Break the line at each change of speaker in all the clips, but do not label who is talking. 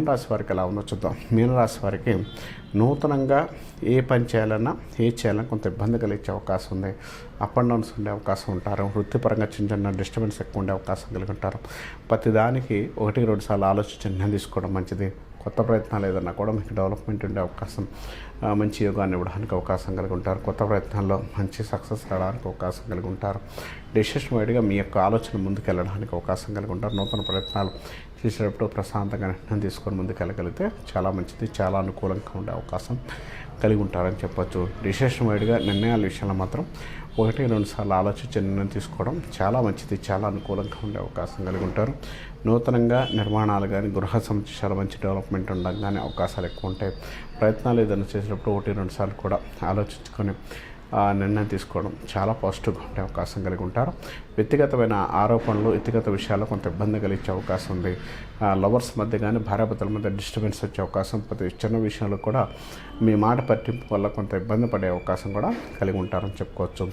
మీనరాశి వారికి ఎలా ఉందో చూద్దాం. మీనరాశి వారికి నూతనంగా ఏ పని చేయాలన్నా కొంత ఇబ్బంది కలిగే అవకాశం ఉంది. అప్ అండ్ డౌన్స్ ఉండే అవకాశం ఉంటారు. వృత్తిపరంగా చిన్న చిన్న డిస్టర్బెన్స్ ఎక్కువ ఉండే అవకాశం కలిగి ఉంటారు. ప్రతిదానికి 1-2 సార్లు ఆలోచించి నిర్ణయం తీసుకోవడం మంచిది. కొత్త ప్రయత్నాలు ఏదన్నా కూడా మీకు డెవలప్మెంట్ ఉండే అవకాశం, మంచి యోగాన్ని ఇవ్వడానికి అవకాశం కలిగి ఉంటారు. కొత్త ప్రయత్నాల్లో మంచి సక్సెస్ రావడానికి అవకాశం కలిగి ఉంటారు. డెసిషన్ వైడ్గా మీ యొక్క ఆలోచన ముందుకెళ్ళడానికి అవకాశం కలిగి ఉంటారు. నూతన ప్రయత్నాలు చేసేటప్పుడు ప్రశాంతంగా నిర్ణయం తీసుకొని ముందుకెళ్ళగలిగితే చాలా మంచిది, చాలా అనుకూలంగా ఉండే అవకాశం కలిగి ఉంటారని చెప్పొచ్చు. డెసిషన్ వైడ్గా నిర్ణయాల విషయంలో మాత్రం 1-2 సార్లు ఆలోచించి నిర్ణయం తీసుకోవడం చాలా మంచిది, చాలా అనుకూలంగా ఉండే అవకాశం కలిగి ఉంటారు. నూతనంగా నిర్మాణాలు కానీ, గృహ సముచ్చయాలు మంచి డెవలప్మెంట్ ఉండగానే అవకాశాలు ఎక్కువ ఉంటాయి. ప్రయత్నాలు ఏదైనా చేసేటప్పుడు 1-2 సార్లు కూడా ఆలోచించుకొని నిర్ణయం తీసుకోవడం చాలా పాజిటివ్గా ఉండే అవకాశం కలిగి ఉంటారు. వ్యక్తిగతమైన ఆరోపణలు, వ్యక్తిగత విషయాల్లో కొంత ఇబ్బంది కలిగే అవకాశం ఉంది. లవర్స్ మధ్య కానీ, భార్యాభర్తల మధ్య డిస్టర్బెన్స్ వచ్చే అవకాశం, ప్రతి చిన్న విషయంలో కూడా మీ మాట పట్టింపు వల్ల కొంత ఇబ్బంది పడే అవకాశం కూడా కలిగి ఉంటారని చెప్పుకోవచ్చు.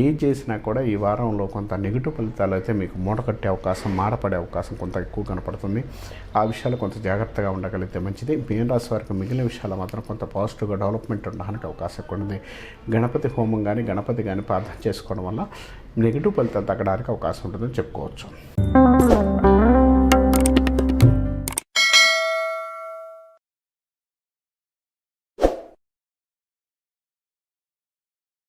ఏం చేసినా కూడా ఈ వారంలో కొంత నెగిటివ్ ఫలితాలు అయితే మీకు మూట కట్టే అవకాశం, మాట పడే అవకాశం కొంత ఎక్కువ కనపడుతుంది. ఆ విషయాలు కొంత జాగ్రత్తగా ఉండగలిగితే మంచిది. మీనరాశి వారికి మిగిలిన విషయాలు మాత్రం కొంత పాజిటివ్గా డెవలప్మెంట్ ఉండడానికి అవకాశం ఎక్కువ ఉంది. గణపతి హోమం కానీ, గణపతి కానీ ప్రార్థన చేసుకోవడం వల్ల నెగిటివ్ ఫలితాలు తగ్గడానికి అవకాశం ఉంటుందని చెప్పుకోవచ్చు.